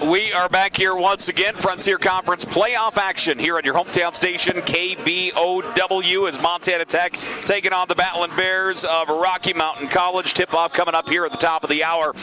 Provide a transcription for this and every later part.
We are back here once again. Frontier Conference playoff action here on your hometown station, KBOW, as Montana Tech taking on the Battling Bears of Rocky Mountain College. Tip-off coming up here at the top of the hour.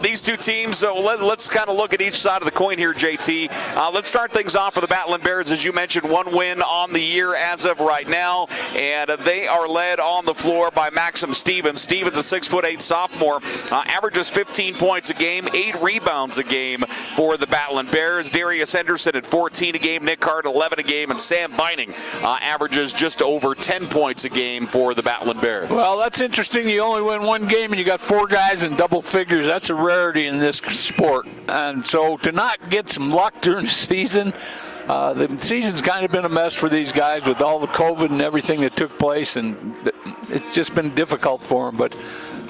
These two teams, let's kind of look at each side of the coin here, JT. Let's start things off for the Battling Bears. As you mentioned, one win on the year as of right now, and they are led on the floor by Maxim Stevens. Stevens, a 6'8" sophomore, averages 15 points a game, 8 rebounds a game for the Battling Bears. Darius Henderson at 14 a game, Nick Hart 11 a game, and Sam Beining averages just over 10 points a game for the Battling Bears. Well, that's interesting. You only win one game and you got 4 guys in double figures. That's a rarity in this sport. And so to not get some luck during the season's kind of been a mess for these guys with all the COVID and everything that took place, and it's just been difficult for them. But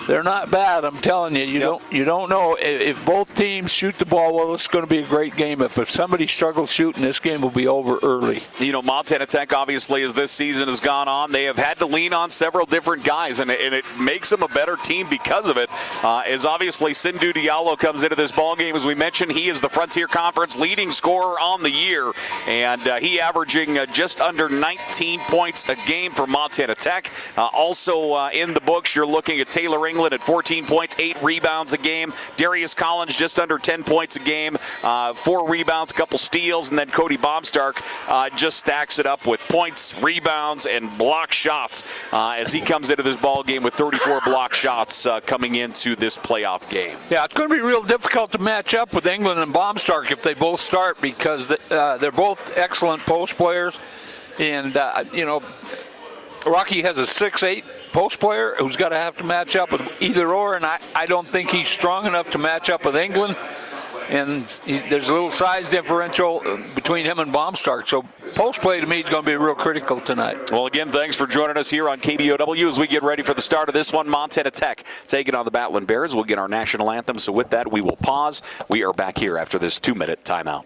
they're not bad, I'm telling you. You don't know if both teams shoot the ball well. It's going to be a great game. If somebody struggles shooting, this game will be over early. Montana Tech, obviously, as this season has gone on, they have had to lean on several different guys, and it makes them a better team because of it. As obviously Sindhu Diallo comes into this ball game, as we mentioned, he is the Frontier Conference leading scorer on the year. And he averaging just under 19 points a game for Montana Tech. Also in the books, you're looking at Taylor England at 14 points, 8 rebounds a game. Darius Collins just under 10 points a game, 4 rebounds, a couple steals. And then Cody Baumstark just stacks it up with points, rebounds, and block shots as he comes into this ball game with 34 block shots coming into this playoff game. Yeah, it's going to be real difficult to match up with England and Baumstark if they both start, because they're both excellent post players. And, Rocky has a 6'8" post player who's got to have to match up with either or, and I don't think he's strong enough to match up with England. And there's a little size differential between him and Baumstark. So post play to me is going to be real critical tonight. Well, again, thanks for joining us here on KBOW as we get ready for the start of this one. Montana Tech taking on the Battling Bears. We'll get our national anthem. So with that, we will pause. We are back here after this 2-minute timeout.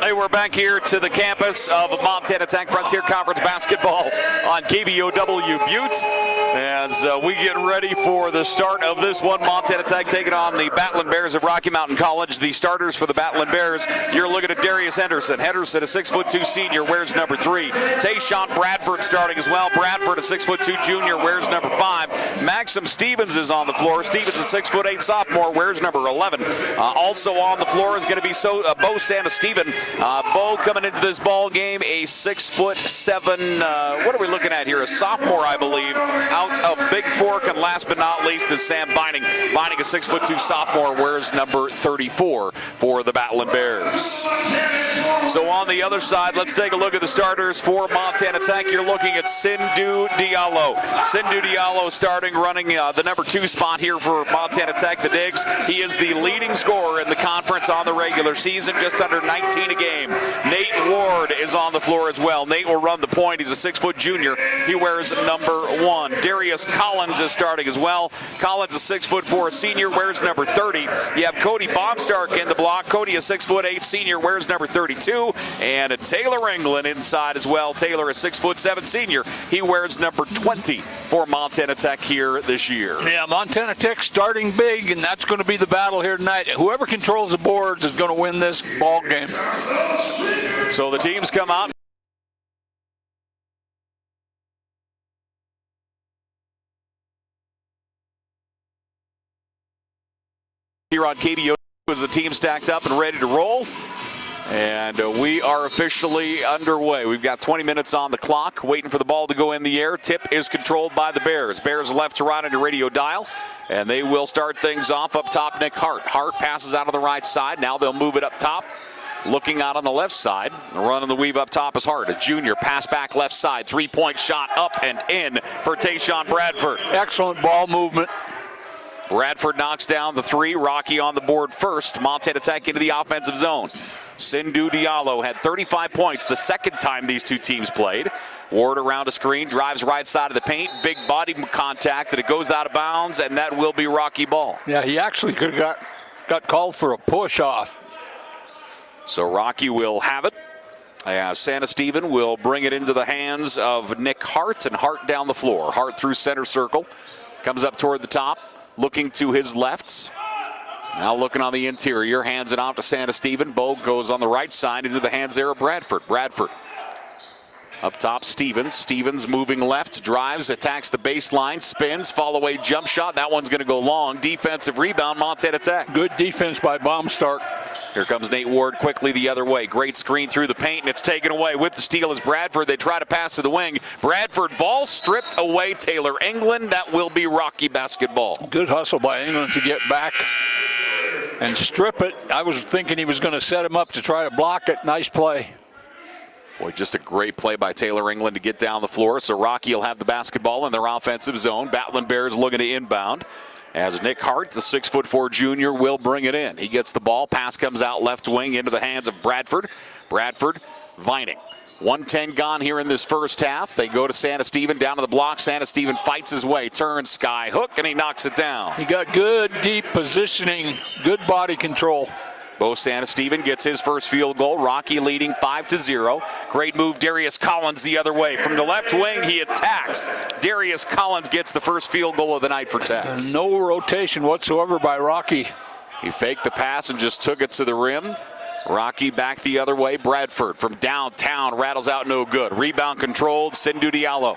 Hey, we're back here to the campus of Montana Tech Frontier Conference basketball on KBOW Butte. As we get ready for the start of this one, Montana Tech taking on the Battling Bears of Rocky Mountain College. The starters for the Battling Bears, you're looking at Darius Henderson. Henderson, a 6'2" senior, wears number 3. Tayshawn Bradford starting as well. Bradford, a 6'2" junior, wears number 5. Maxim Stevens is on the floor. Stevens, a 6'8" sophomore, wears number 11. Also on the floor is going to be Bo Santa-Steven. Bo coming into this ball game, a 6'7". What are we looking at here? A sophomore, I believe, out of Big Fork. And last but not least is Sam Binding. Binding, a 6'2" sophomore, wears number 34 for the Battling Bears. So on the other side, let's take a look at the starters for Montana Tech. You're looking at Sindhu Diallo. Sindhu Diallo starting, running the number 2 spot here for Montana Tech, the Digs. He is the leading scorer in the conference on the regular season, just under 19 a game. Nate Ward is on the floor as well. Nate will run the point. He's a 6' junior. He wears number 1. Darius Collins is starting as well. Collins, a 6'4" senior, wears number 30. You have Cody Baumstark in the block. Cody, a 6'8" senior, wears number 32. And Taylor England inside as well. Taylor, a 6'7" senior. He wears number 20 for Montana Tech here this year. Yeah, Montana Tech starting big, and that's going to be the battle here tonight. Whoever controls the boards is going to win this ball game. So the teams come out. Here on KBO as the team stacked up and ready to roll. And we are officially underway. We've got 20 minutes on the clock, waiting for the ball to go in the air. Tip is controlled by the Bears. Bears left to right on your radio dial. And they will start things off up top. Nick Hart. Hart passes out on the right side. Now they'll move it up top. Looking out on the left side. Running the weave up top is Hart. A junior. Pass back left side. 3-point shot up and in for Tayshawn Bradford. Excellent ball movement. Bradford knocks down the 3. Rocky on the board first. Montana Tech into the offensive zone. Sindhu Diallo had 35 points the second time these two teams played. Ward around a screen, drives right side of the paint, big body contact, and it goes out of bounds, and that will be Rocky ball. Yeah, he actually could have got called for a push-off. So Rocky will have it. Santa-Steven will bring it into the hands of Nick Hart, and Hart down the floor. Hart through center circle, comes up toward the top, looking to his lefts. Now looking on the interior, hands it off to Santa-Steven. Bo goes on the right side into the hands there of Bradford. Bradford up top, Stevens. Stevens moving left, drives, attacks the baseline, spins, fall away jump shot. That one's going to go long. Defensive rebound, Montana Tech. Good defense by Baumstark. Here comes Nate Ward quickly the other way. Great screen through the paint, and it's taken away. With the steal is Bradford. They try to pass to the wing. Bradford, ball stripped away. Taylor England. That will be Rocky basketball. Good hustle by England to get back and strip it. I was thinking he was going to set him up to try to block it. Nice play. Boy, just a great play by Taylor England to get down the floor. So Rocky will have the basketball in their offensive zone. Battling Bears looking to inbound. As Nick Hart, the 6'4" junior, will bring it in. He gets the ball. Pass comes out left wing into the hands of Bradford. Bradford, Vining. 1:10 gone here in this first half. They go to Santa-Steven, down to the block. Santa-Steven fights his way, turns, sky hook, and he knocks it down. He got good deep positioning, good body control. Bo Santa-Steven gets his first field goal. Rocky leading 5-0. Great move, Darius Collins the other way. From the left wing, he attacks. Darius Collins gets the first field goal of the night for Tech. No rotation whatsoever by Rocky. He faked the pass and just took it to the rim. Rocky back the other way. Bradford from downtown rattles out no good. Rebound controlled. Sindhu Diallo.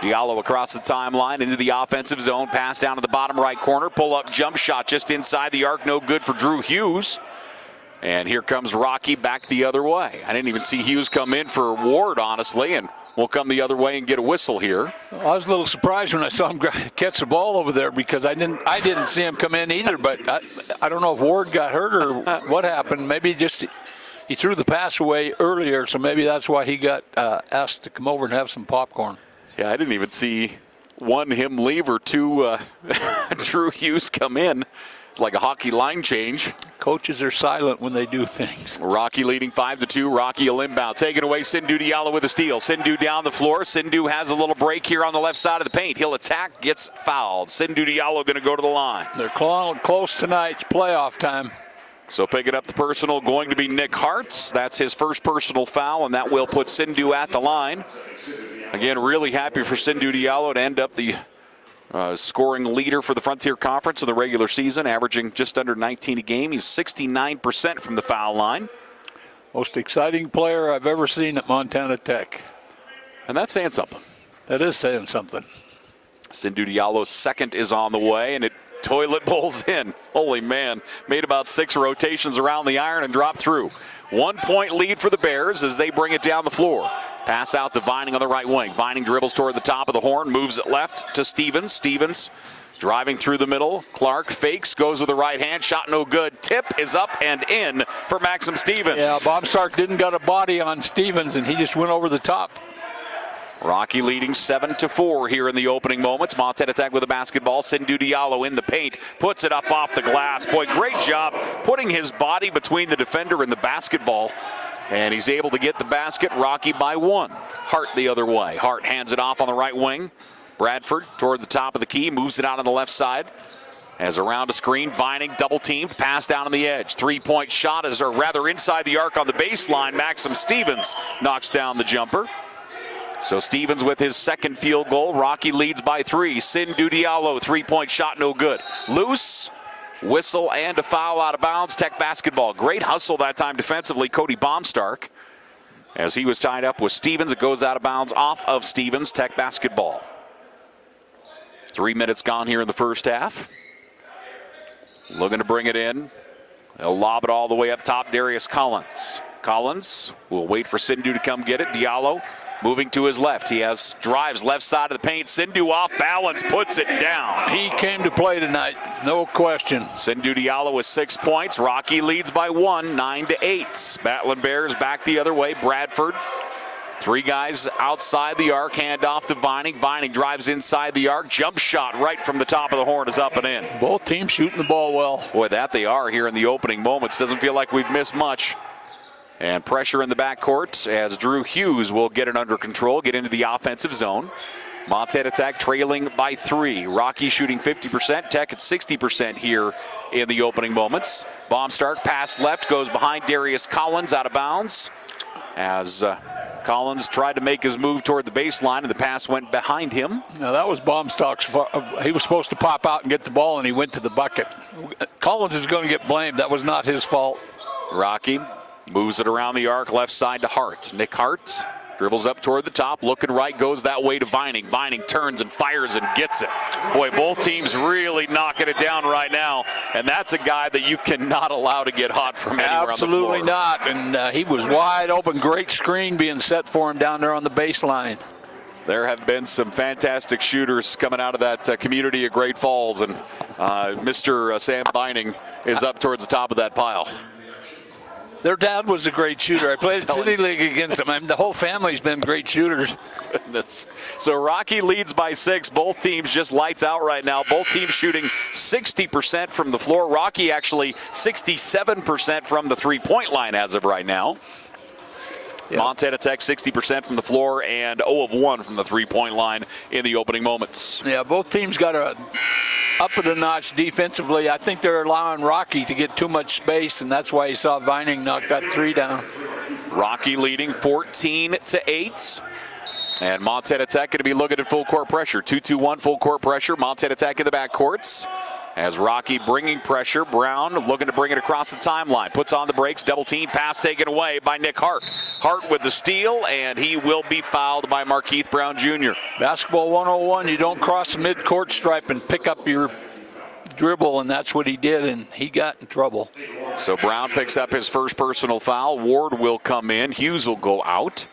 Diallo across the timeline into the offensive zone. Pass down to the bottom right corner. Pull up jump shot just inside the arc. No good for Drew Hughes. And here comes Rocky back the other way. I didn't even see Hughes come in for Ward, honestly, and we'll come the other way and get a whistle here. I was a little surprised when I saw him catch the ball over there because I didn't see him come in either, but I don't know if Ward got hurt or what happened. Maybe just he threw the pass away earlier, so maybe that's why he got asked to come over and have some popcorn. Yeah, I didn't even see him leave or two Drew Hughes come in. It's like a hockey line change. Coaches are silent when they do things. Rocky leading 5-2. Rocky will inbound. Taking away Sindhu Diallo with a steal. Sindhu down the floor. Sindhu has a little break here on the left side of the paint. He'll attack, gets fouled. Sindhu Diallo going to go to the line. They're close tonight. It's playoff time. So picking up the personal going to be Nick Hartz. That's his first personal foul, and that will put Sindhu at the line. Again, really happy for Sindhu Diallo to end up the scoring leader for the Frontier Conference in the regular season, averaging just under 19 a game. He's 69% from the foul line. Most exciting player I've ever seen at Montana Tech. And that's saying something. That is saying something. Sindhu Diallo's second is on the way, and it toilet bowls in. Holy man. Made about 6 rotations around the iron and dropped through. 1-point lead for the Bears as they bring it down the floor. Pass out to Vining on the right wing. Vining dribbles toward the top of the horn, moves it left to Stevens. Stevens driving through the middle. Clark fakes, goes with the right hand. Shot no good. Tip is up and in for Maxim Stevens. Yeah, Bob Stark didn't got a body on Stevens, and he just went over the top. Rocky leading 7-4 here in the opening moments. Montana Tech with the basketball. Sindhu Diallo in the paint. Puts it up off the glass. Boy, great job putting his body between the defender and the basketball. And he's able to get the basket. Rocky by 1. Hart the other way. Hart hands it off on the right wing. Bradford toward the top of the key. Moves it out on the left side. As around a screen, Vining double-teamed. Pass down on the edge. 3-point shot is, or rather inside the arc on the baseline. Maxim Stevens knocks down the jumper. So Stevens with his second field goal. Rocky leads by 3. Sindhu Diallo, 3-point shot, no good. Loose, whistle, and a foul out of bounds. Tech basketball. Great hustle that time defensively, Cody Baumstark. As he was tied up with Stevens, it goes out of bounds off of Stevens. Tech basketball. 3 minutes gone here in the first half. Looking to bring it in. They'll lob it all the way up top. Darius Collins. Collins will wait for Sindhu to come get it. Diallo moving to his left. He has drives left side of the paint. Sindhu off balance, puts it down. He came to play tonight, no question. Sindhu Diallo with 6 points. Rocky leads by 1, 9-8. Battling Bears back the other way. Bradford. 3 guys outside the arc. Hand off to Vining. Vining drives inside the arc. Jump shot right from the top of the horn is up and in. Both teams shooting the ball well. Boy, that they are here in the opening moments. Doesn't feel like we've missed much. And pressure in the backcourt as Drew Hughes will get it under control, get into the offensive zone. Montana Tech trailing by 3. Rocky shooting 50%, Tech at 60% here in the opening moments. Baumstark pass left, goes behind Darius Collins, out of bounds. As Collins tried to make his move toward the baseline, and the pass went behind him. Now that was Baumstark's fault. He was supposed to pop out and get the ball, and he went to the bucket. Collins is going to get blamed. That was not his fault. Rocky moves it around the arc, left side to Hart. Nick Hart dribbles up toward the top, looking right, goes that way to Vining. Vining turns and fires and gets it. Boy, both teams really knocking it down right now, and that's a guy that you cannot allow to get hot from anywhere Absolutely on the floor. not, and he was wide open. Great screen being set for him down there on the baseline. There have been some fantastic shooters coming out of that community of Great Falls, and Mr. Sam Vining is up towards the top of that pile. Their dad was a great shooter. I played City League against him. I mean, the whole family's been great shooters. Goodness. So Rocky leads by 6. Both teams just lights out right now. Both teams shooting 60% from the floor. Rocky actually 67% from the three-point line as of right now. Yep. Montana Tech 60% from the floor and 0 of 1 from the three-point line in the opening moments. Yeah, both teams got to up it a notch defensively. I think they're allowing Rocky to get too much space, and that's why you saw Vining knock that 3 down. Rocky leading 14-8. And Montana Tech going to be looking at full court pressure. 2-2-1 full court pressure. Montana Tech in the backcourts. As Rocky bringing pressure. Brown looking to bring it across the timeline. Puts on the brakes. Double team. Pass taken away by Nick Hart. Hart with the steal, and he will be fouled by Markeith Brown Jr. Basketball 101. You don't cross the midcourt stripe and pick up your dribble, and that's what he did, and he got in trouble. So Brown picks up his first personal foul. Ward will come in. Hughes will go out.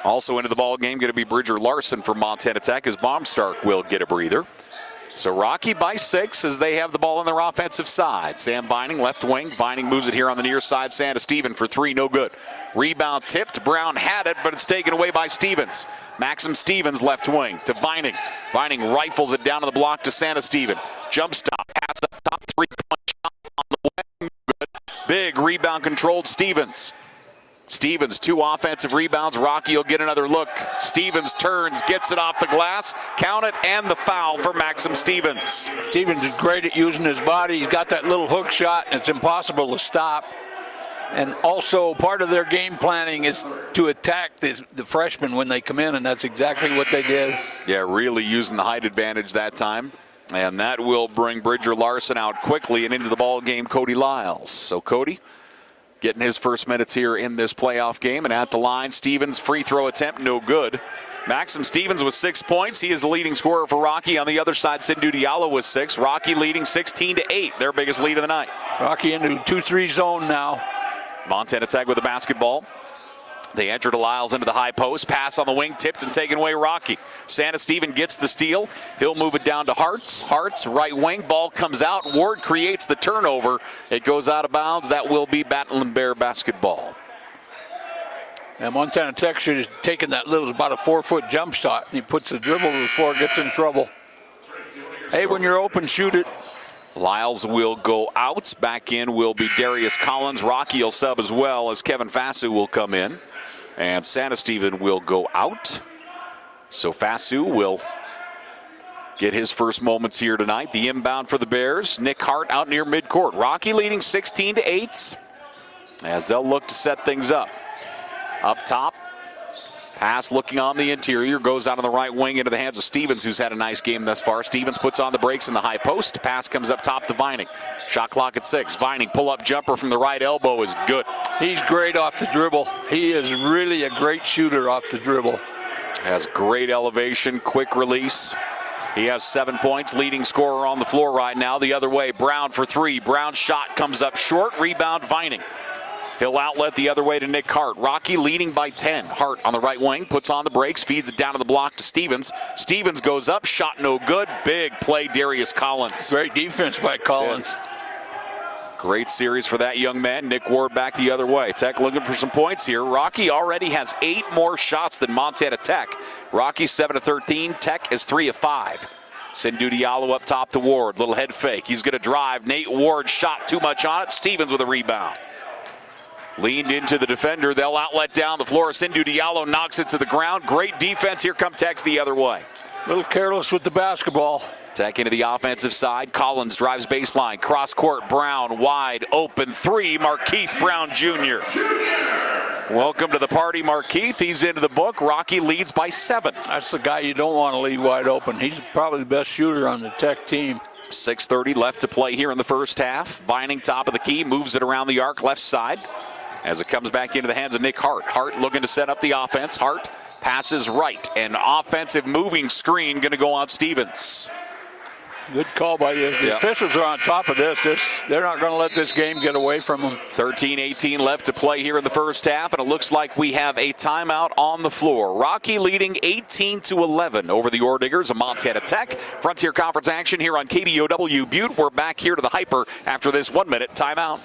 Also into the ball game going to be Bridger Larson from Montana Tech as Baumstark will get a breather. So Rocky by 6 as they have the ball on their offensive side. Sam Vining, left wing. Vining moves it here on the near side. Santa Steven for 3, no good. Rebound tipped. Brown had it, but it's taken away by Stevens. Maxim Stevens, left wing to Vining. Vining rifles it down to the block to Santa Steven. Jump stop, pass up top, 3-point shot on the way. Good. Big rebound controlled Stevens. Stevens, 2 offensive rebounds. Rocky will get another look. Stevens turns, gets it off the glass. Count it, and the foul for Maxim Stevens. Stevens is great at using his body. He's got that little hook shot, and it's impossible to stop. And also part of their game planning is to attack the freshmen when they come in, and that's exactly what they did. Yeah, really using the height advantage that time. And that will bring Bridger Larson out quickly and into the ball game, Cody Lyles. So Cody getting his first minutes here in this playoff game. And at the line, Stevens free throw attempt, no good. Maxim Stevens with 6 points. He is the leading scorer for Rocky. On the other side, Sindhu Diallo with 6. Rocky leading 16-8, their biggest lead of the night. Rocky into 2-3 zone now. Montana Tech with the basketball. They enter to Lyles into the high post. Pass on the wing, tipped and taken away Rocky. Santa Stephen gets the steal. He'll move it down to Hartz. Hartz, right wing. Ball comes out. Ward creates the turnover. It goes out of bounds. That will be Battling Bear basketball. And Montana Tech should have taken that little, about a 4-foot jump shot. He puts the dribble before it gets in trouble. Hey, when you're open, shoot it. Lyles will go out. Back in will be Darius Collins. Rocky will sub as well as Kevin Fasu will come in. And Santa Stephen will go out. So Fasu will get his first moments here tonight. The inbound for the Bears. Nick Hart out near midcourt. Rocky leading 16-8 as they'll look to set things up. Up top. Pass looking on the interior, goes out on the right wing into the hands of Stevens, who's had a nice game thus far. Stevens puts on the brakes in the high post. Pass comes up top to Vining. Shot clock at 6. Vining, pull-up jumper from the right elbow is good. He's great off the dribble. He is really a great shooter off the dribble. Has great elevation, quick release. He has 7 points, leading scorer on the floor right now. The other way, Brown for 3. Brown's shot comes up short, rebound Vining. He'll outlet the other way to Nick Hart. Rocky leading by 10. Hart on the right wing, puts on the brakes, feeds it down to the block to Stevens. Stevens goes up, shot no good. Big play, Darius Collins. Great defense by Collins. Great series for that young man. Nick Ward back the other way. Tech looking for some points here. Rocky already has 8 more shots than Montana Tech. Rocky 7 of 13. Tech is 3 of 5. Sindhu Diallo up top to Ward. Little head fake. He's going to drive. Nate Ward shot too much on it. Stevens with a rebound. Leaned into the defender. They'll outlet down the floor. Sindhu Diallo knocks it to the ground. Great defense. Here come Tech's the other way. A little careless with the basketball. Tech into the offensive side. Collins drives baseline. Cross court. Brown wide open 3. Markeith Brown Jr. Welcome to the party, Markeith. He's into the book. Rocky leads by 7. That's the guy you don't want to leave wide open. He's probably the best shooter on the Tech team. 6:30 left to play here in the first half. Vining top of the key. Moves it around the arc left side as it comes back into the hands of Nick Hart. Hart looking to set up the offense. Hart passes right. An offensive moving screen going to go on Stevens. Good call by you. The officials are on top of this. They're not going to let this game get away from them. 13-18 left to play here in the first half, and it looks like we have a timeout on the floor. Rocky leading 18-11 over the Orediggers of Montana Tech. Frontier Conference action here on KBOW Butte. We're back here to the Hyper after this 1-minute timeout.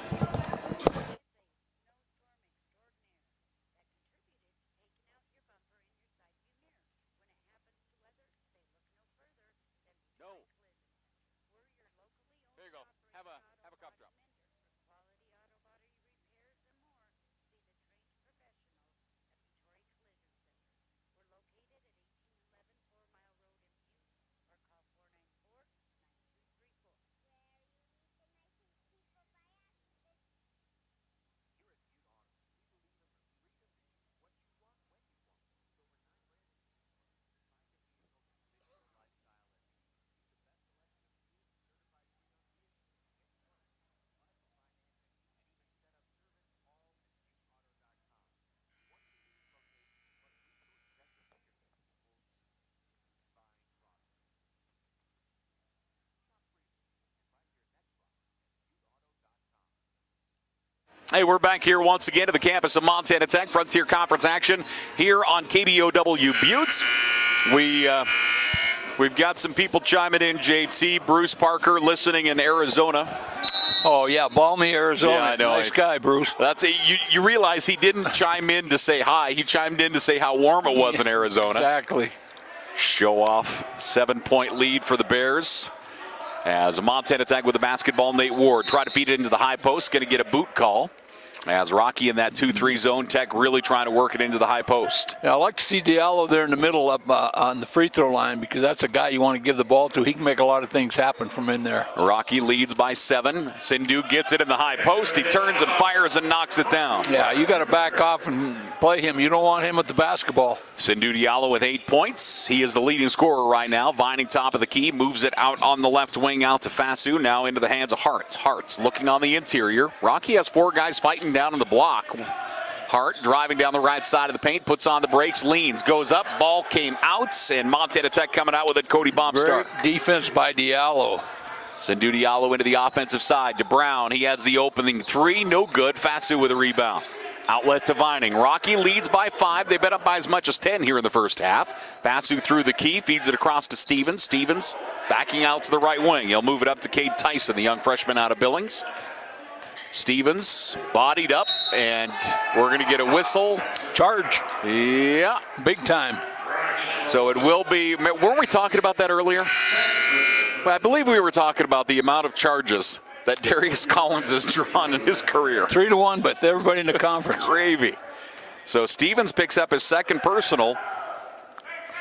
Hey, we're back here once again at the campus of Montana Tech. Frontier Conference action here on KBOW Butte. We've got some people chiming in, JT. Bruce Parker listening in Arizona. Oh, yeah, balmy Arizona. Yeah, I know. Nice guy, Bruce. That's it. You realize he didn't chime in to say hi. He chimed in to say how warm it was in Arizona. Exactly. Show off. 7-point lead for the Bears. As Montana Tech with the basketball, Nate Ward tried to feed it into the high post. Going to get a boot call. As Rocky in that 2-3 zone, Tech really trying to work it into the high post. Yeah, I like to see Diallo there in the middle up on the free throw line because that's a guy you want to give the ball to. He can make a lot of things happen from in there. Rocky leads by 7. Sindhu gets it in the high post. He turns and fires and knocks it down. Yeah, you got to back off and play him. You don't want him with the basketball. Sindhu Diallo with 8 points. He is the leading scorer right now. Vining top of the key, moves it out on the left wing out to Fasu. Now into the hands of Hartz. Hartz looking on the interior. Rocky has 4 guys fighting down in the block. Hart driving down the right side of the paint, puts on the brakes, leans, goes up, ball came out, and Montana Tech coming out with it. Cody Baumstark. Great defense by Diallo. Sindhu Diallo into the offensive side to Brown. He has the opening 3, no good. Fasu with a rebound. Outlet to Vining. Rocky leads by 5. They've been up by as much as 10 here in the first half. Fasu through the key, feeds it across to Stevens. Stevens backing out to the right wing. He'll move it up to Cade Tyson, the young freshman out of Billings. Stevens bodied up, and we're going to get a whistle. Charge. Yeah. Big time. So it will be, weren't we talking about that earlier? Well, I believe we were talking about the amount of charges that Darius Collins has drawn in his career. 3-1, but everybody in the conference. Gravy. So Stevens picks up his second personal.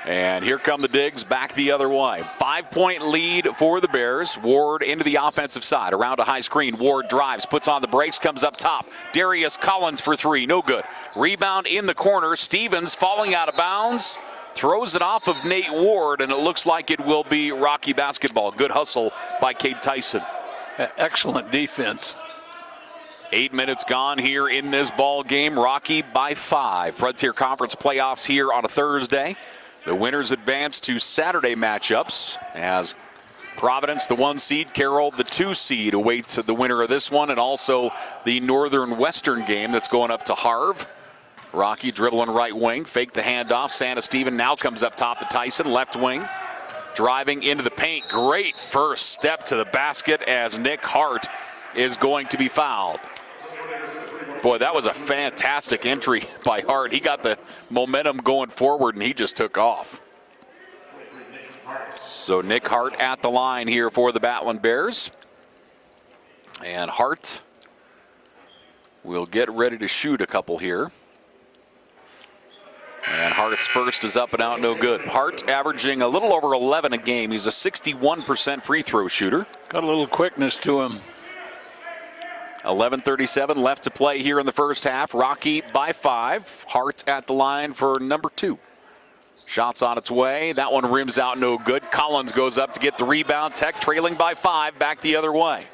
And here come the Digs back the other way. 5-point lead for the Bears. Ward into the offensive side. Around a high screen. Ward drives, puts on the brakes, comes up top. Darius Collins for 3. No good. Rebound in the corner. Stevens falling out of bounds. Throws it off of Nate Ward, and it looks like it will be Rocky basketball. Good hustle by Cade Tyson. Excellent defense. 8 minutes gone here in this ball game. Rocky by 5. Frontier Conference playoffs here on a Thursday. The winners advance to Saturday matchups as Providence, the 1 seed, Carroll, the 2 seed, awaits the winner of this one, and also the Northern Western game that's going up to Harv. Rocky dribbling right wing, fake the handoff. Santa Stephen now comes up top to Tyson, left wing. Driving into the paint, great first step to the basket as Nick Hart is going to be fouled. Boy, that was a fantastic entry by Hart. He got the momentum going forward, and he just took off. So Nick Hart at the line here for the Battling Bears. And Hart will get ready to shoot a couple here. And Hart's first is up and out, no good. Hart averaging a little over 11 a game. He's a 61% free throw shooter. Got a little quickness to him. 11:37 left to play here in the first half. Rocky by 5. Hart at the line for number 2. Shots on its way. That one rims out, no good. Collins goes up to get the rebound. Tech trailing by 5, back the other way.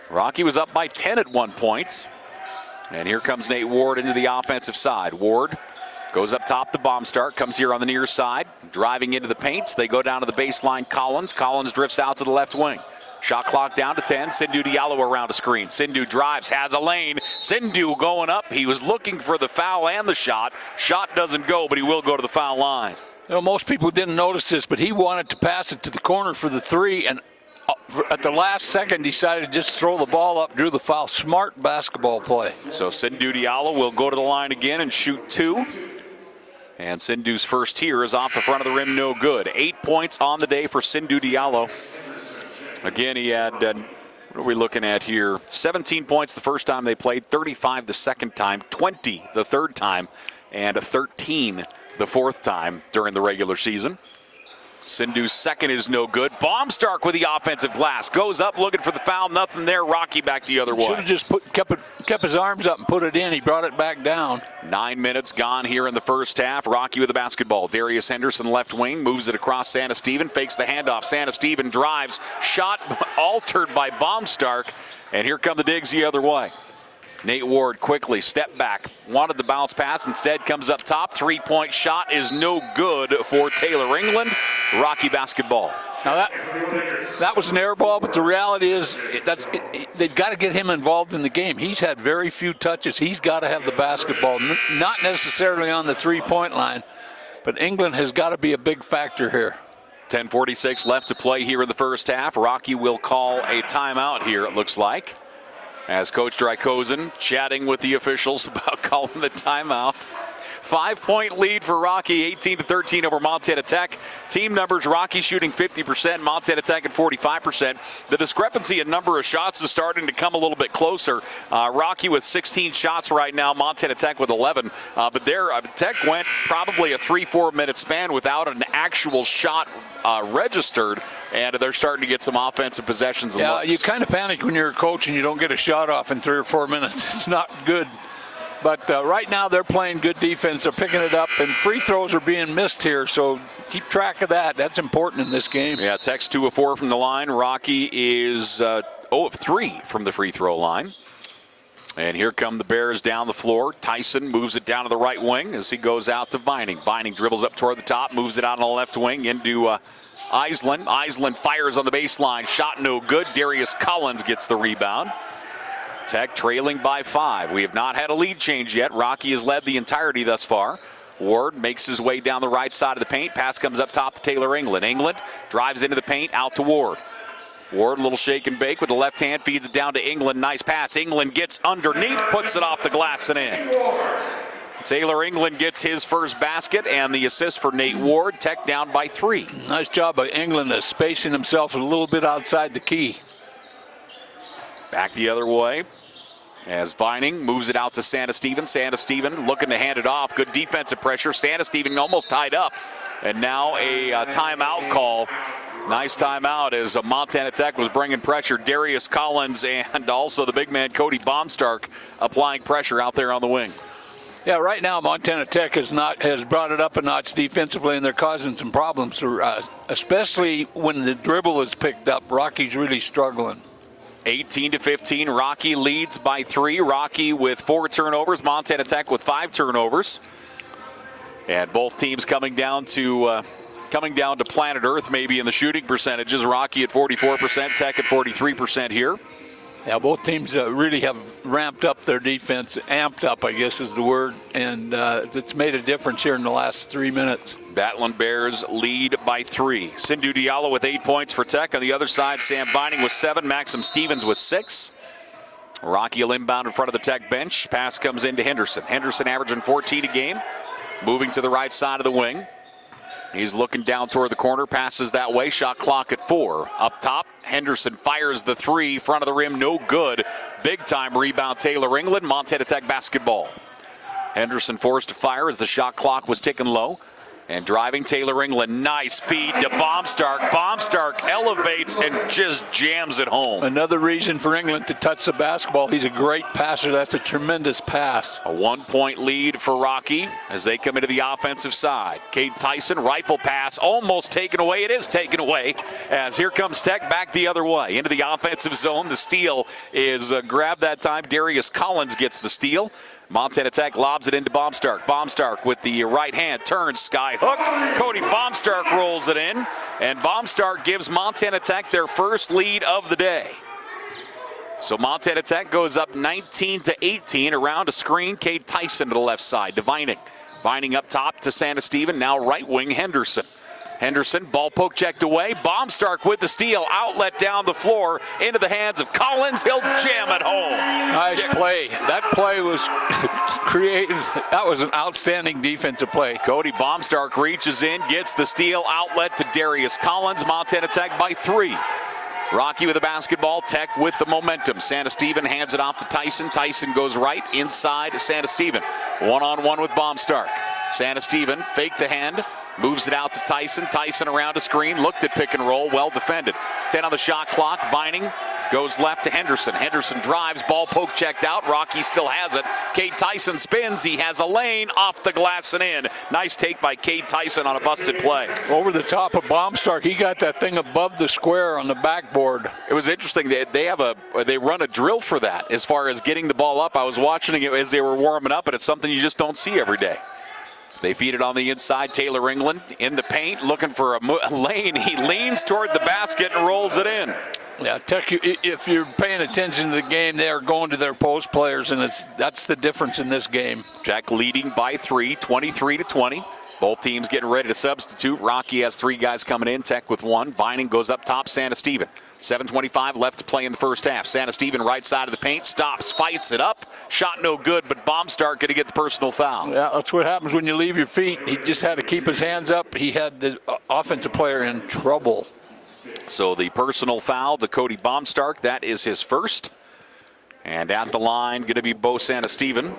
Rocky was up by 10 at one point. And here comes Nate Ward into the offensive side. Ward goes up top to Baumstark, comes here on the near side. Driving into the paint. They go down to the baseline. Collins drifts out to the left wing. Shot clock down to 10. Sindhu Diallo around a screen. Sindhu drives, has a lane. Sindhu going up. He was looking for the foul and the shot. Shot doesn't go, but he will go to the foul line. You know, most people didn't notice this, but he wanted to pass it to the corner for the 3, and at the last second decided to just throw the ball up, drew the foul. Smart basketball play. So Sindhu Diallo will go to the line again and shoot 2. And Sindhu's first here is off the front of the rim, no good. 8 points on the day for Sindhu Diallo. Again, he had, what are we looking at here? 17 points the first time they played, 35 the second time, 20 the third time, and 13 the fourth time during the regular season. Sindhu's second is no good. Baumstark with the offensive glass. Goes up looking for the foul. Nothing there. Rocky back the other way. Should have just kept his arms up and put it in. He brought it back down. 9 minutes gone here in the first half. Rocky with the basketball. Darius Henderson left wing. Moves it across Santa Stephen. Fakes the handoff. Santa Stephen drives. Shot altered by Baumstark. And here come the Digs the other way. Nate Ward quickly step back. Wanted the bounce pass. Instead comes up top. 3-point shot is no good for Taylor England. Rocky basketball. Now that was an air ball, but the reality is they've got to get him involved in the game. He's had very few touches. He's got to have the basketball, not necessarily on the 3-point line, but England has got to be a big factor here. 10:46 left to play here in the first half. Rocky will call a timeout here, it looks like, as Coach Drykosen chatting with the officials about calling the timeout. 5-point lead for Rocky, 18-13 over Montana Tech. team numbers, Rocky shooting 50%, Montana Tech at 45%. The discrepancy in number of shots is starting to come a little bit closer. Rocky with 16 shots right now, Montana Tech with 11. But there, Tech went probably a 3-4 minute span without an actual shot registered, and they're starting to get some offensive possessions. Yeah, you kind of panic when you're a coach and you don't get a shot off in 3 or 4 minutes. It's not good. But right now they're playing good defense. They're picking it up, and free throws are being missed here, so keep track of that. That's important in this game. Yeah, Tech's 2 of 4 from the line. Rocky is 0 of 3 from the free throw line. And here come the Bears down the floor. Tyson moves it down to the right wing as he goes out to Vining. Vining dribbles up toward the top, moves it out on the left wing into Island. Island fires on the baseline. Shot no good. Darius Collins gets the rebound. Tech trailing by 5. We have not had a lead change yet. Rocky has led the entirety thus far. Ward makes his way down the right side of the paint. Pass comes up top to Taylor England. England drives into the paint, out to Ward. Ward, a little shake and bake with the left hand, feeds it down to England. Nice pass. England gets underneath, puts it off the glass and in. Taylor England gets his first basket and the assist for Nate Ward. Tech down by 3. Nice job by England of spacing himself a little bit outside the key. Back the other way as Vining moves it out to Santa Steven. Santa Steven looking to hand it off. Good defensive pressure. Santa Steven almost tied up. And now a timeout call. Nice timeout as Montana Tech was bringing pressure. Darius Collins and also the big man Cody Baumstark applying pressure out there on the wing. Yeah, right now Montana Tech has brought it up a notch defensively, and they're causing some problems, especially when the dribble is picked up. Rocky's really struggling. 18-15, Rocky leads by 3. Rocky with 4 turnovers, Montana Tech with 5 turnovers. And both teams coming down to planet Earth maybe in the shooting percentages. Rocky at 44%, Tech at 43% here. Yeah, both teams really have ramped up their defense, amped up, I guess is the word, and it's made a difference here in the last 3 minutes. Battling Bears lead by 3. Sindhu Diallo with 8 points for Tech. On the other side, Sam Vining with 7, Maxim Stevens with 6. Rocky will inbound in front of the Tech bench. Pass comes into Henderson. Henderson averaging 14 a game, moving to the right side of the wing. He's looking down toward the corner, passes that way, shot clock at 4. Up top, Henderson fires the 3, front of the rim, no good. Big time rebound, Taylor England, Montana Tech basketball. Henderson forced to fire as the shot clock was ticking low. And driving Taylor England, nice feed to Baumstark. Baumstark elevates and just jams it home. Another reason for England to touch the basketball. He's a great passer. That's a tremendous pass. A 1-point lead for Rocky as they come into the offensive side. Cade Tyson, rifle pass, almost taken away. It is taken away as here comes Tech back the other way. Into the offensive zone. The steal is grabbed that time. Darius Collins gets the steal. Montana Tech lobs it into Baumstark. Baumstark with the right hand turns, sky hook. Cody Baumstark rolls it in, and Baumstark gives Montana Tech their first lead of the day. So Montana Tech goes up 19-18 around a screen. Cade Tyson to the left side to Vining. Vining up top to Santa Steven, now right wing Henderson. Henderson, ball poke checked away. Baumstark with the steal, outlet down the floor into the hands of Collins. He'll jam it home. Nice play. That play was created. That was an outstanding defensive play. Cody Baumstark reaches in, gets the steal, outlet to Darius Collins. Montana Tech by 3. Rocky with the basketball, Tech with the momentum. Santa Steven hands it off to Tyson. Tyson goes right inside Santa Steven. One-on-one with Baumstark. Santa Steven fake the hand. Moves it out to Tyson. Tyson around a screen. Looked at pick and roll. Well defended. 10 on the shot clock. Vining goes left to Henderson. Henderson drives. Ball poke checked out. Rocky still has it. Cade Tyson spins. He has a lane. Off the glass and in. Nice take by Cade Tyson on a busted play. Over the top of Baumstark. He got that thing above the square on the backboard. It was interesting. They run a drill for that as far as getting the ball up. I was watching it as they were warming up, and it's something you just don't see every day. They feed it on the inside. Taylor England in the paint, looking for a lane. He leans toward the basket and rolls it in. Yeah, Tech, if you're paying attention to the game, they are going to their post players, and that's the difference in this game. Tech leading by 3, 23-20. Both teams getting ready to substitute. Rocky has 3 guys coming in, Tech with 1. Vining goes up top, Santa Steven. 7:25 left to play in the first half. Santa Steven right side of the paint, stops, fights it up. Shot no good, but Baumstark going to get the personal foul. Yeah, that's what happens when you leave your feet. He just had to keep his hands up. He had offensive player in trouble. So the personal foul to Cody Baumstark. That is his first. And at the line, going to be Bo Santasteven.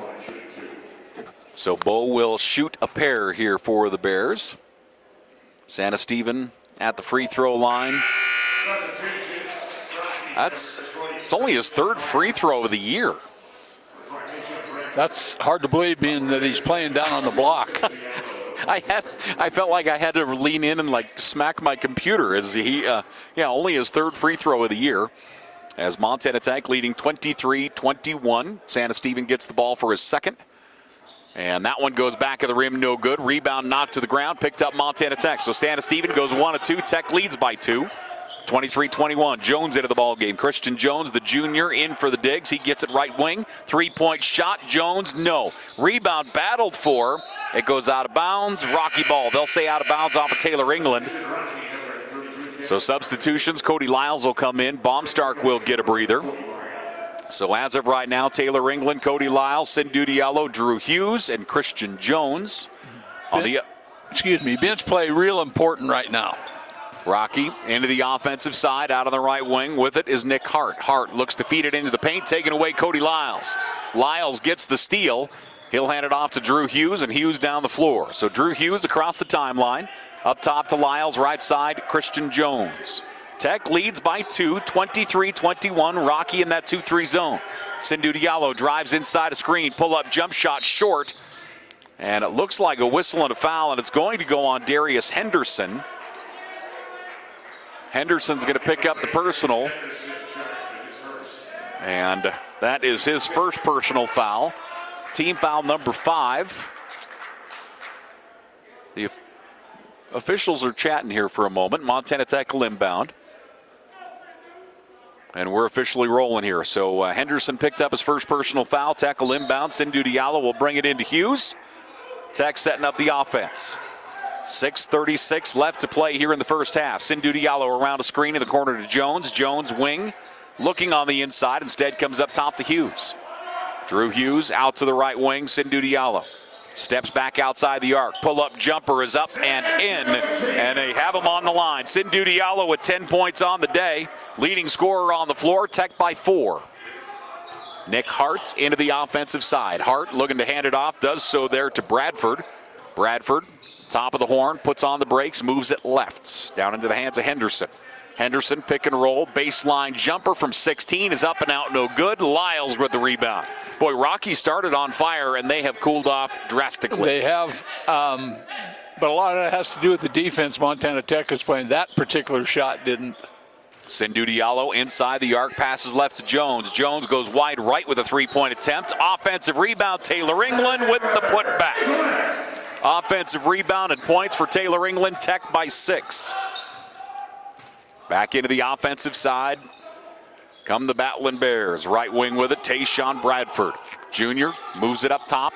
So Bo will shoot a pair here for the Bears. Santasteven at the free throw line. It's only his third free throw of the year. That's hard to believe, being that he's playing down on the block. I felt like I had to lean in and like smack my computer as he, only his third free throw of the year. As Montana Tech leading 23-21. Santasteven gets the ball for his second. And that one goes back of the rim, no good. Rebound knocked to the ground, picked up Montana Tech. So Santasteven goes 1 of 2. Tech leads by 2. 23-21. Jones into the ball game. Christian Jones, the junior, in for the digs. He gets it right wing. 3-point shot. Jones, no. Rebound battled for. It goes out of bounds. Rocky ball. They'll say out of bounds off of Taylor England. So substitutions. Cody Lyles will come in. Baumstark will get a breather. So as of right now, Taylor England, Cody Lyles, Sindhu Diallo, Drew Hughes, and Christian Jones. Bench play real important right now. Rocky into the offensive side, out on the right wing. With it is Nick Hart. Hart looks to feed it into the paint, taking away Cody Lyles. Lyles gets the steal. He'll hand it off to Drew Hughes, and Hughes down the floor. So Drew Hughes across the timeline. Up top to Lyles, right side, Christian Jones. Tech leads by 2, 23-21. Rocky in that 2-3 zone. Sindhu Diallo drives inside a screen. Pull-up jump shot short. And it looks like a whistle and a foul, and it's going to go on Darius Henderson. Henderson's going to pick up the personal. And that is his first personal foul. Team foul number 5. The officials are chatting here for a moment. Montana Tech will inbound. And we're officially rolling here. So Henderson picked up his first personal foul. Tech will inbound. Sindhu Diallo will bring it into Hughes. Tech setting up the offense. 6:36 left to play here in the first half. Sindhu Diallo around a screen in the corner to Jones. Jones wing, looking on the inside. Instead comes up top to Hughes. Drew Hughes out to the right wing. Sindhu Diallo steps back outside the arc. Pull-up jumper is up and in. And they have him on the line. Sindhu Diallo with 10 points on the day. Leading scorer on the floor. Tech by 4. Nick Hart into the offensive side. Hart looking to hand it off. Does so there to Bradford. Bradford, top of the horn, puts on the brakes, moves it left. Down into the hands of Henderson. Henderson pick and roll. Baseline jumper from 16 is up and out, no good. Lyles with the rebound. Boy, Rocky started on fire, and they have cooled off drastically. They have, but a lot of that has to do with the defense Montana Tech is playing. That particular shot didn't. Sindhu Diallo inside the arc, passes left to Jones. Jones goes wide right with a 3-point attempt. Offensive rebound, Taylor England with the putback. Offensive rebound and points for Taylor England. Tech by 6. Back into the offensive side. Come the Battling Bears. Right wing with it, Tayshawn Bradford. Junior moves it up top.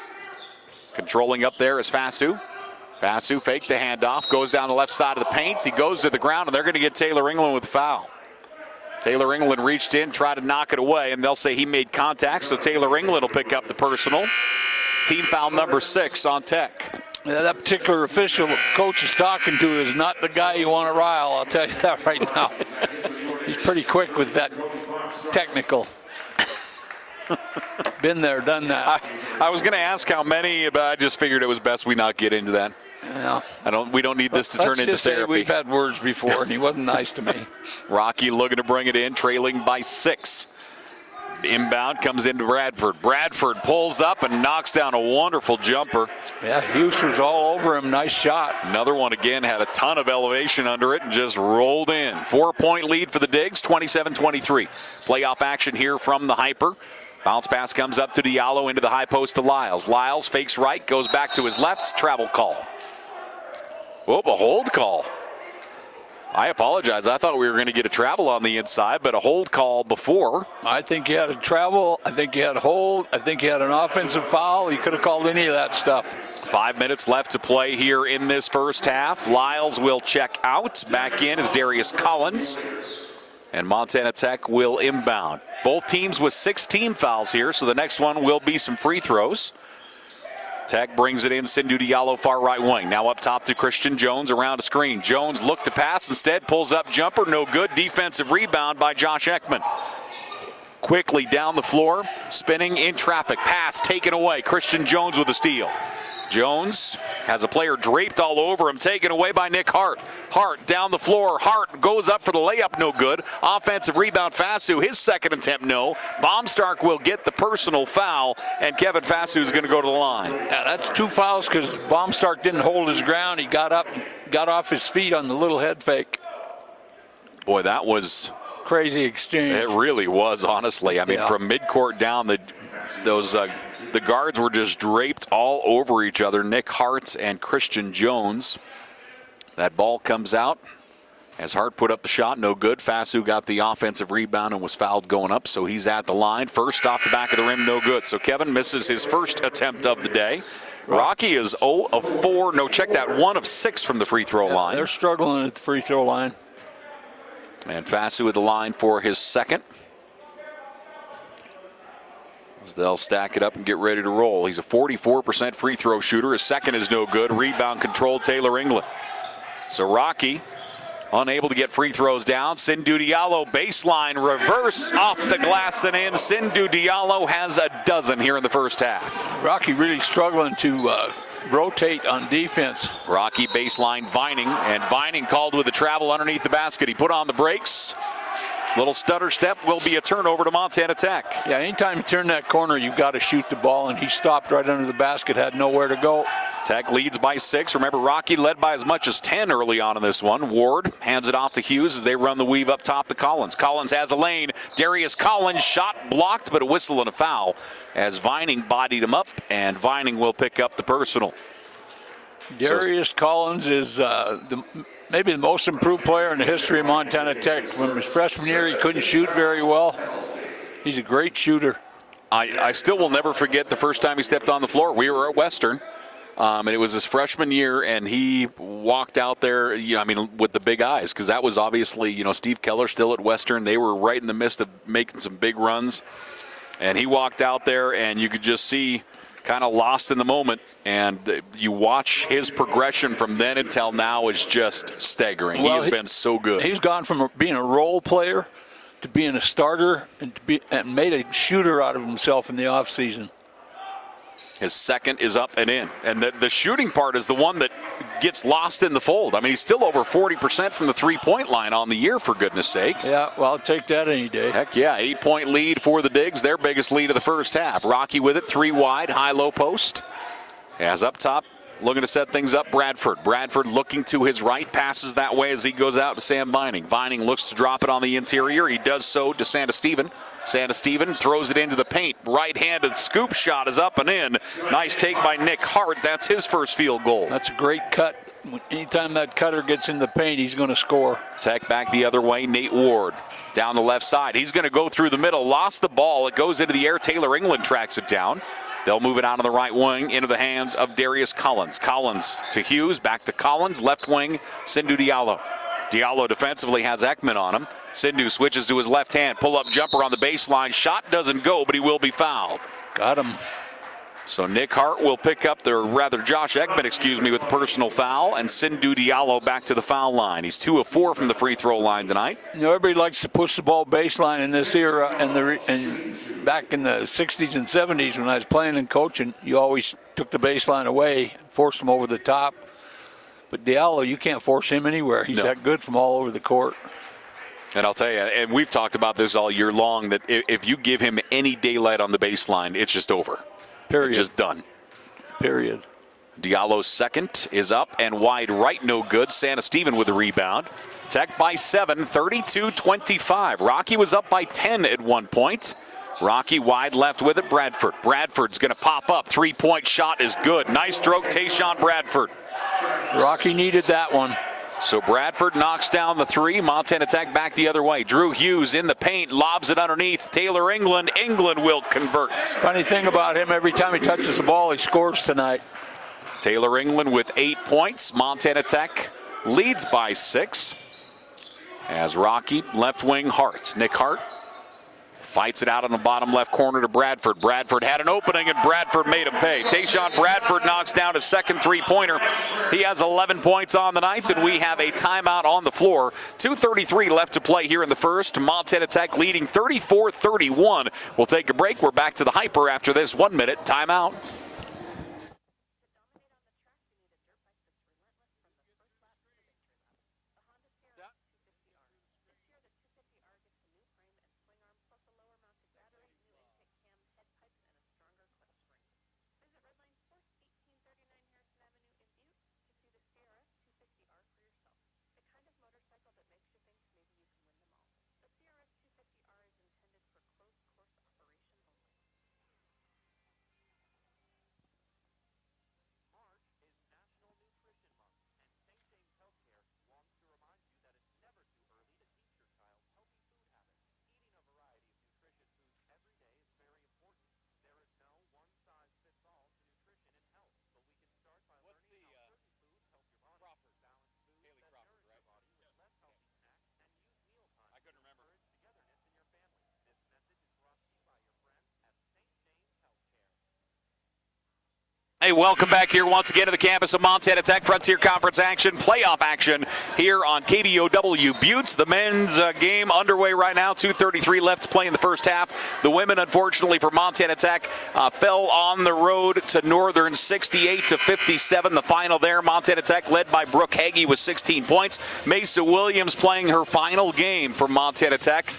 Controlling up there is Fasu. Fasu faked the handoff, goes down the left side of the paint. He goes to the ground, and they're going to get Taylor England with the foul. Taylor England reached in, tried to knock it away, and they'll say he made contact, so Taylor England will pick up the personal. Team foul number 6 on Tech. Yeah, that particular official coach is talking to is not the guy you want to rile, I'll tell you that right now. He's pretty quick with that technical. Been there, done that. I was going to ask how many, but I just figured it was best we not get into that. Yeah. We don't need this to turn into therapy. We've had words before, and he wasn't nice to me. Rocky looking to bring it in, trailing by 6. Inbound comes into Bradford. Bradford pulls up and knocks down a wonderful jumper. Yeah, Hughes was all over him. Nice shot. Another one again, had a ton of elevation under it and just rolled in. 4-point lead for the Digs, 27-23. Playoff action here from the Hyper. Bounce pass comes up to Diallo into the high post to Lyles. Lyles fakes right, goes back to his left. Travel call. Whoop, a hold call. I apologize. I thought we were going to get a travel on the inside, but a hold call before. I think you had a travel. I think you had a hold. I think you had an offensive foul. You could have called any of that stuff. 5 minutes left to play here in this first half. Lyles will check out. Back in is Darius Collins. And Montana Tech will inbound. Both teams with 6 team fouls here, so the next one will be some free throws. Tech brings it in. Sindhu Diallo, far right wing. Now up top to Christian Jones around a screen. Jones looked to pass. Instead, pulls up jumper. No good. Defensive rebound by Josh Ekman. Quickly down the floor. Spinning in traffic. Pass taken away. Christian Jones with a steal. Jones has a player draped all over him, taken away by Nick Hart. Hart down the floor. Hart goes up for the layup, no good. Offensive rebound, Fasu. His second attempt, no. Baumstark will get the personal foul, and Kevin Fasu is going to go to the line. Yeah, that's 2 fouls because Baumstark didn't hold his ground. He got up, got off his feet on the little head fake. Boy, that was crazy exchange. It really was, honestly. I mean, from midcourt down, the guards were just draped all over each other. Nick Hart and Christian Jones. That ball comes out as Hart put up the shot, no good. Fasu got the offensive rebound and was fouled going up, so he's at the line. First off the back of the rim, no good. So Kevin misses his first attempt of the day. Rocky is 0 of 4. No, check that, 1 of 6 from the free throw line. They're struggling at the free throw line. And Fasu at the line for his second. As they'll stack it up and get ready to roll. He's a 44% free throw shooter. His second is no good. Rebound controlled, Taylor England. So Rocky unable to get free throws down. Sindhu Diallo baseline reverse off the glass and in. Sindhu Diallo has a dozen here in the first half. Rocky really struggling to rotate on defense. Rocky baseline Vining, and Vining called with the travel underneath the basket. He put on the brakes. Little stutter step will be a turnover to Montana Tech. Yeah, anytime you turn that corner, you've got to shoot the ball, and he stopped right under the basket, had nowhere to go. Tech leads by 6. Remember, Rocky led by as much as 10 early on in this one. Ward hands it off to Hughes as they run the weave up top to Collins. Collins has a lane. Darius Collins shot blocked, but a whistle and a foul as Vining bodied him up, and Vining will pick up the personal. Darius Collins is maybe the most improved player in the history of Montana Tech. From his freshman year, he couldn't shoot very well. He's a great shooter. I still will never forget the first time he stepped on the floor. We were at Western, and it was his freshman year, and he walked out there, with the big eyes, because that was obviously, Steve Keller still at Western. They were right in the midst of making some big runs, and he walked out there, and you could just see kind of lost in the moment, and you watch his progression from then until now is just staggering. Well, he has been so good. He's gone from being a role player to being a starter and made a shooter out of himself in the offseason. His second is up and in. And the shooting part is the one that gets lost in the fold. I mean, he's still over 40% from the three-point line on the year, for goodness sake. Yeah, well, I'll take that any day. Heck yeah, 8-point lead for the Digs, their biggest lead of the first half. Rocky with it, 3 wide, high-low post. As up top, looking to set things up, Bradford. Bradford looking to his right, passes that way as he goes out to Sam Vining. Vining looks to drop it on the interior. He does so to Santa Steven. Santa Steven throws it into the paint. Right-handed scoop shot is up and in. Nice take by Nick Hart. That's his first field goal. That's a great cut. Anytime that cutter gets in the paint, he's going to score. Tech back the other way. Nate Ward down the left side. He's going to go through the middle. Lost the ball. It goes into the air. Taylor England tracks it down. They'll move it out on the right wing into the hands of Darius Collins. Collins to Hughes, back to Collins, left wing, Sindhu Diallo. Diallo defensively has Ekman on him. Sindhu switches to his left hand, pull-up jumper on the baseline. Shot doesn't go, but he will be fouled. Got him. So Nick Hart will pick up, Josh Ekman, with the personal foul, and Sindhu Diallo back to the foul line. He's 2 of 4 from the free throw line tonight. Everybody likes to push the ball baseline in this era, and back in the 60s and 70s when I was playing and coaching, you always took the baseline away, forced them over the top. But Diallo, you can't force him anywhere. He's that good from all over the court. And I'll tell you, and we've talked about this all year long, that if you give him any daylight on the baseline, it's just over. Period. Just done. Period. Diallo's second is up and wide right, no good. Santa Steven with the rebound. Tech by 7, 32-25. Rocky was up by 10 at one point. Rocky wide left with it, Bradford. Bradford's going to pop up. 3-point shot is good. Nice stroke, Tayshaun Bradford. Rocky needed that one. So Bradford knocks down the 3. Montana Tech back the other way. Drew Hughes in the paint, lobs it underneath. Taylor England. England will convert. Funny thing about him, every time he touches the ball, he scores tonight. Taylor England with 8 points. Montana Tech leads by 6. As Rocky, left wing Hart. Nick Hart Fights it out in the bottom left corner to Bradford. Bradford had an opening, and Bradford made him pay. Tayshawn Bradford knocks down his second three-pointer. He has 11 points on the night, and we have a timeout on the floor. 2:33 left to play here in the first. Montana Tech leading 34-31. We'll take a break. We're back to the Hyper after this 1-minute timeout. Hey, welcome back here once again to the campus of Montana Tech. Frontier Conference action, playoff action here on KBOW Buttes. The men's game underway right now. 2:33 left to play in the first half. The women, unfortunately for Montana Tech, fell on the road to Northern 68-57. The final there. Montana Tech led by Brooke Hagee with 16 points. Mesa Williams playing her final game for Montana Tech.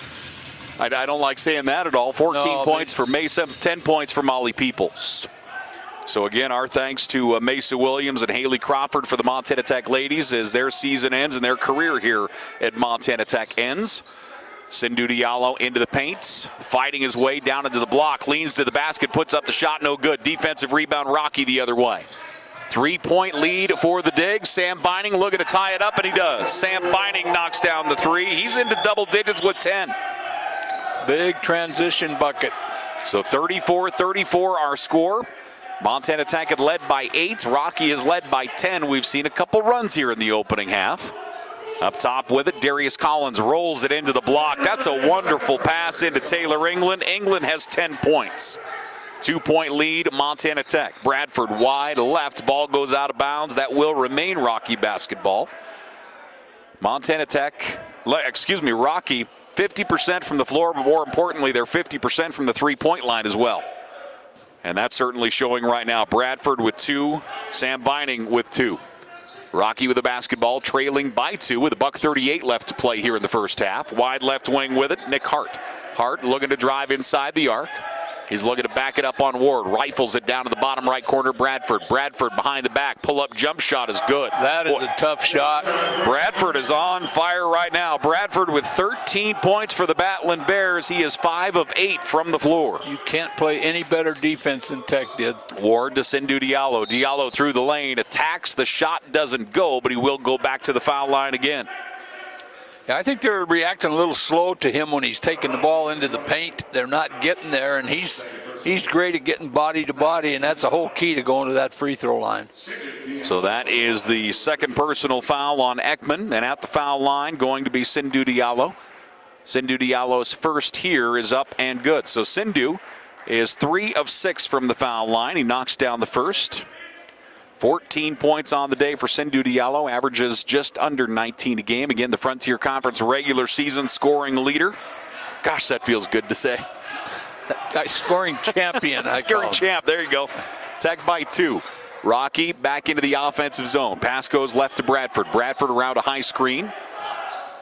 I don't like saying that at all. 14 points for Mesa, 10 points for Molly Peoples. So again, our thanks to Mesa Williams and Haley Crawford for the Montana Tech ladies as their season ends and their career here at Montana Tech ends. Sindhu Diallo into the paint, fighting his way down into the block, leans to the basket, puts up the shot, no good. Defensive rebound, Rocky the other way. 3-point lead for the Digs. Sam Vining looking to tie it up, and he does. Sam Vining knocks down the three. He's into double digits with 10. Big transition bucket. So 34-34 our score. Montana Tech had led by 8. Rocky has led by 10. We've seen a couple runs here in the opening half. Up top with it, Darius Collins rolls it into the block. That's a wonderful pass into Taylor England. England has 10 points. 2-point lead, Montana Tech. Bradford wide left. Ball goes out of bounds. That will remain Rocky basketball. Rocky, 50% from the floor, but more importantly, they're 50% from the three-point line as well. And that's certainly showing right now. Bradford with 2, Sam Vining with 2. Rocky with the basketball, trailing by 2 with $1:38 left to play here in the first half. Wide left wing with it, Nick Hart. Hart looking to drive inside the arc. He's looking to back it up on Ward. Rifles it down to the bottom right corner, Bradford. Bradford behind the back. Pull-up jump shot is good. That is a tough shot. Bradford is on fire right now. Bradford with 13 points for the Battling Bears. He is 5 of 8 from the floor. You can't play any better defense than Tech did. Ward to Sindhu Diallo. Diallo through the lane. Attacks. The shot doesn't go, but he will go back to the foul line again. Yeah, I think they're reacting a little slow to him when he's taking the ball into the paint. They're not getting there, and he's great at getting body to body, and that's the whole key to going to that free throw line. So that is the second personal foul on Ekman, and at the foul line going to be Sindhu Diallo. Sindhu Diallo's first here is up and good. So Sindhu is 3 of 6 from the foul line. He knocks down the first. 14 points on the day for Sindhu Diallo, averages just under 19 a game. Again, the Frontier Conference regular season scoring leader. Gosh, that feels good to say. Scoring champion. Scoring champ, there you go. Tech by 2. Rocky back into the offensive zone. Pass goes left to Bradford. Bradford around a high screen.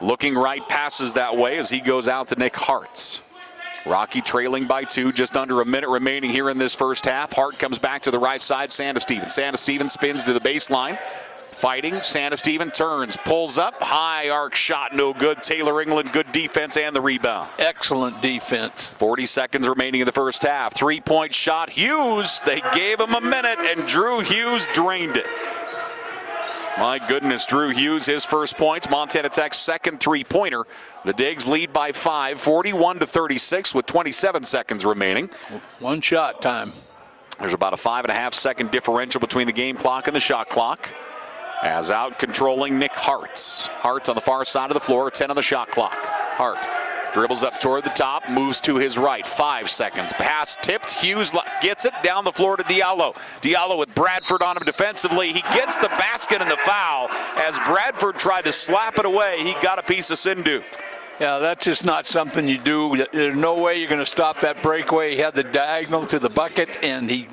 Looking right, passes that way as he goes out to Nick Hartz. Rocky trailing by 2, just under a minute remaining here in this first half. Hart comes back to the right side, Sandesteven. Sandesteven spins to the baseline. Fighting, Sandesteven turns, pulls up, high arc shot, no good. Taylor England, good defense and the rebound. Excellent defense. 40 seconds remaining in the first half. 3-point shot, Hughes. They gave him a minute, and Drew Hughes drained it. My goodness, Drew Hughes, his first points. Montana Tech's second three-pointer. The Digs lead by 5, 41-36 with 27 seconds remaining. One shot time. There's about a 5.5-second differential between the game clock and the shot clock. As out controlling Nick Hartz. Hartz on the far side of the floor, 10 on the shot clock. Hart Dribbles up toward the top, moves to his right. 5 seconds. Pass tipped. Hughes gets it down the floor to Diallo. Diallo with Bradford on him defensively. He gets the basket and the foul. As Bradford tried to slap it away, he got a piece of Sindhu. Yeah, that's just not something you do. There's no way you're going to stop that breakaway. He had the diagonal to the bucket, and you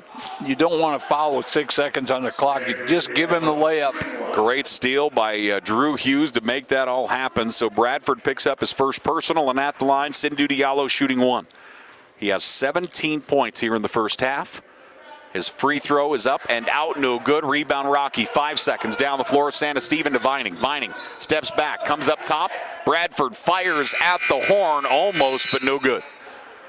don't want to foul with 6 seconds on the clock. You just give him the layup. Great steal by Drew Hughes to make that all happen. So Bradford picks up his first personal, and at the line, Sindhu Diallo shooting 1. He has 17 points here in the first half. His free throw is up and out, no good. Rebound Rocky, 5 seconds down the floor. Santa Steven to Vining. Vining steps back, comes up top. Bradford fires at the horn, almost, but no good.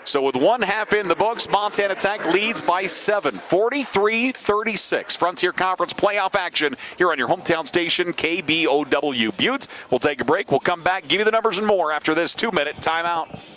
So with 1 half in the books, Montana Tech leads by 7, 43-36. Frontier Conference playoff action here on your hometown station, KBOW Butte. We'll take a break. We'll come back, give you the numbers and more after this 2-minute timeout.